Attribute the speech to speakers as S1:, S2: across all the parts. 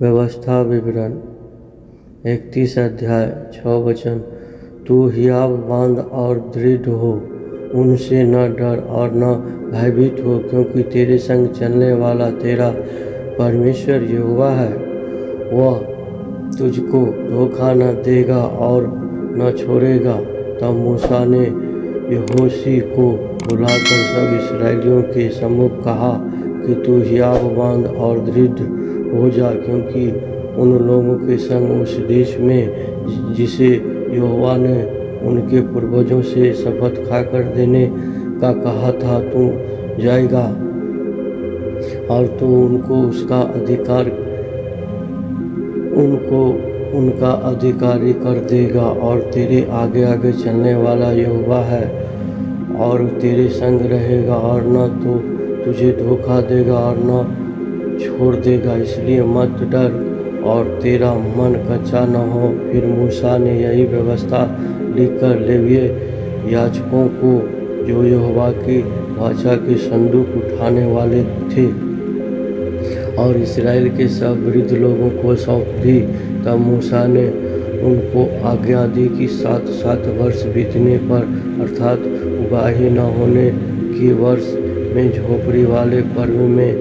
S1: व्यवस्था विवरण 31 अध्याय 6 वचन। तू हियावंत और दृढ़ हो, उनसे न डर और न भयभीत हो, क्योंकि तेरे संग चलने वाला तेरा परमेश्वर यहोवा है। वह तुझको धोखा न देगा और न छोड़ेगा। तब मूसा ने यहोशू को बुलाकर सब इस्राएलियों के सम्मुख कहा कि तू हियावंत और दृढ़ हो जा, क्योंकि उन लोगों के संग उस देश में जिसे यहोवा ने उनके पूर्वजों से शपथ खाकर देने का कहा था, तू जाएगा और तू उनका अधिकारी कर देगा। और तेरे आगे आगे चलने वाला यहोवा है और तेरे संग रहेगा और न तो तुझे धोखा देगा और न छोड़ देगा। इसलिए मत डर और तेरा मन कच्चा न हो। फिर मूसा ने यही व्यवस्था लिखकर लेवीय याजकों को, जो यहोवा की वाचा के संदूक उठाने वाले थे, और इस्राएल के सब वृद्ध लोगों को सौंप दी। तब मूसा ने उनको आज्ञा दी कि 7 वर्ष बीतने पर, अर्थात उगाही न होने के वर्ष में, झोपड़ी वाले पर्व में,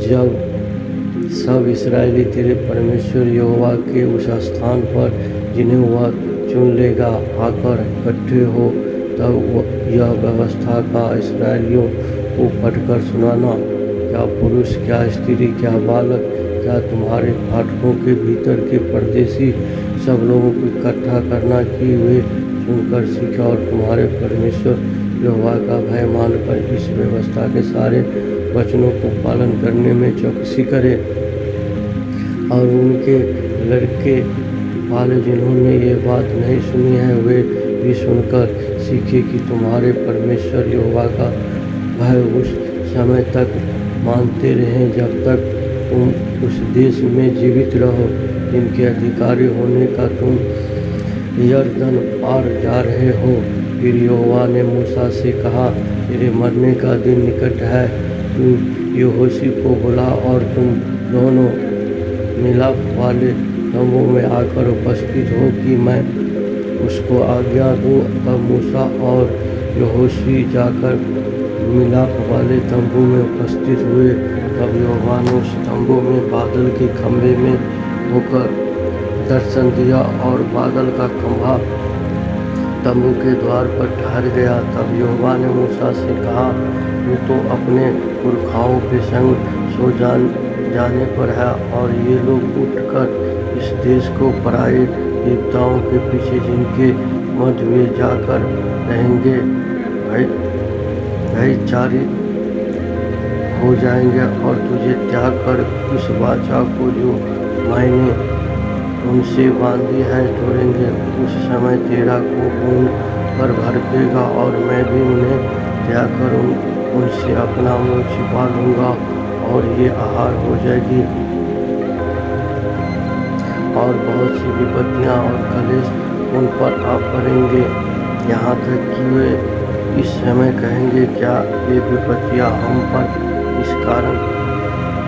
S1: जब सब इस्राएली तेरे परमेश्वर यहोवा के उस स्थान पर जिन्हें वह चुन लेगा आकर इकट्ठे हो, तब यह व्यवस्था का इस्राएलियों को पढ़कर सुनाना। क्या पुरुष, क्या स्त्री, क्या बालक, क्या तुम्हारे फाटकों के भीतर के परदेशी, सब लोगों को इकट्ठा करना कि वे सुनकर सीखें और तुम्हारे परमेश्वर यहोवा का भय मानकर इस व्यवस्था के सारे वचनों को पालन करने में चौकसी करें। और उनके लड़के वाले जिन्होंने ये बात नहीं सुनी है, वे भी सुनकर सीखे कि तुम्हारे परमेश्वर यहोवा का भय उस समय तक मानते रहें जब तक तुम उस देश में जीवित रहो, जिनके अधिकारी होने का तुम यरदन पार जा रहे हो। फिर यहोवा ने मूसा से कहा, तेरे मरने का दिन निकट है। तू यहोशू को बुला और तुम दोनों मिलाप वाले तंबू में आकर उपस्थित हो कि मैं उसको आज्ञा दूँ। तब मूसा और यहोशू जाकर मिलाप वाले तंबू में उपस्थित हुए। तब यहोवा ने उस तंबू में बादल के खंभे में होकर दर्शन दिया और बादल का खंभा तंबू के द्वार पर ठहर गया। तब यहोवा ने मूसा से कहा, तू तो अपने पुरखाओं के संग सो जाने पर है, और ये लोग उठकर इस देश को पराए देवताओं के पीछे, जिनके मध्य वे जाकर रहेंगे, भयचारी हो जाएंगे और तुझे त्याग कर उस वाचा को जो मैंने उनसे बांधी है तोड़ेंगे। उस समय तेरा कोप उन पर भड़केगा और मैं भी उन्हें त्याग कर उनसे अपना मुँह छिपा लूँगा और ये आहार हो जाएगी। और बहुत सी विपत्तियाँ और कलेश उन पर आ पड़ेंगे, यहाँ तक कि वे इस समय कहेंगे, क्या ये विपत्तियाँ हम पर इस कारण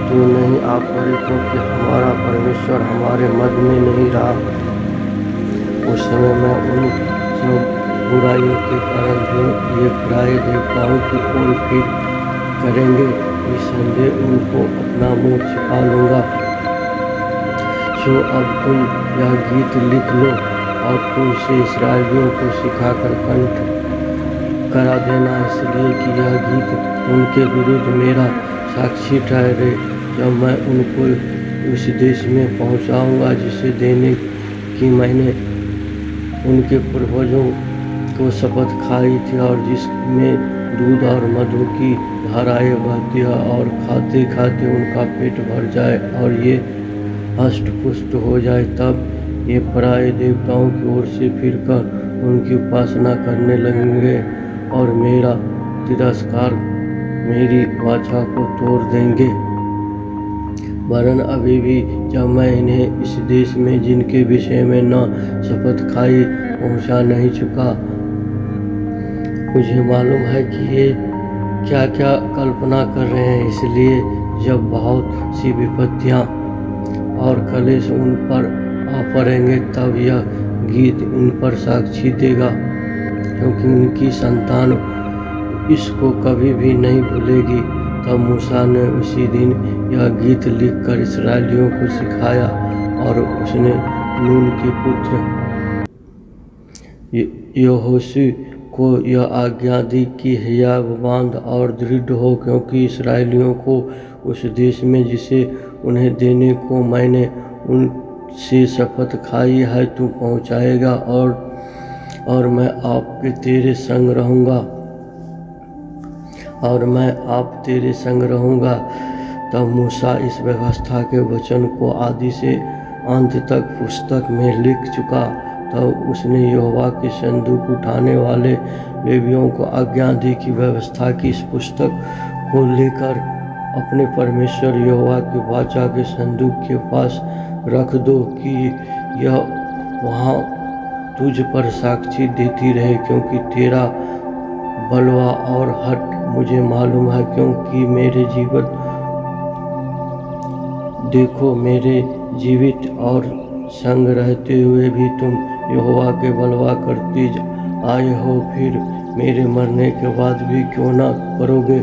S1: तो नहीं आ पड़ी क्योंकि हमारा परमेश्वर हमारे मध्य में नहीं रहा। उस समय मैं उन सब बुराइयों के कारण जो ये पराए देवताओं की ओर फिर करेंगे, निसंदेह उनको अपना मुँह छिपा लूँगा। सो अब तुम यह गीत लिख लो और तुम से इस्राएलियों को सिखाकर कंठ करा देना, इसलिए कि यह गीत उनके विरुद्ध मेरा साक्षी ठहरे, जब मैं उनको उस देश में पहुंचाऊंगा जिसे देने की मैंने उनके पूर्वजों को शपथ खाई थी, और जिसमें दूध और मधु की धाराएं बहती है, और खाते खाते उनका पेट भर जाए और ये हष्ट पुष्ट हो जाए। तब ये पराए देवताओं की ओर से फिरकर उनकी उपासना करने लगेंगे और मेरा तिरस्कार, मेरी वाचा को तोड़ देंगे। वरन अभी भी जब मैं इन्हें इस देश में जिनके विषय में न शपथ खाई पहुंचा नहीं चुका, मुझे मालूम है कि ये क्या क्या कल्पना कर रहे हैं। इसलिए जब बहुत सी विपत्तियां और कलेश उन पर आ पड़ेंगे, तब यह गीत उन पर साक्षी देगा, क्योंकि उनकी संतान इसको कभी भी नहीं भूलेगी। तब मूसा ने उसी दिन यह गीत लिखकर इस्राएलियों को सिखाया, और उसने नून के पुत्र यहोशू को यह आज्ञा दी कि हियाव बांध और दृढ़ हो, क्योंकि इस्राएलियों को उस देश में जिसे उन्हें देने को मैंने उनसे शपथ खाई है तू पहुँचाएगा, और मैं आपके तेरे संग रहूँगा तेरे संग रहूँगा। तब मूसा इस व्यवस्था के वचन को आदि से अंत तक पुस्तक में लिख चुका। तब उसने यहोवा के संदूक उठाने वाले लेवियों को आज्ञा दी कि व्यवस्था की इस पुस्तक को लेकर अपने परमेश्वर यहोवा के वाचा के संदूक के पास रख दो, कि यह वहाँ तुझ पर साक्षी देती रहे, क्योंकि तेरा बलवा और हट मुझे मालूम है, क्योंकि देखो मेरे जीवित और संग रहते हुए भी तुम यहोवा के बलवा करते आए हो, फिर मेरे मरने के बाद भी क्यों ना करोगे।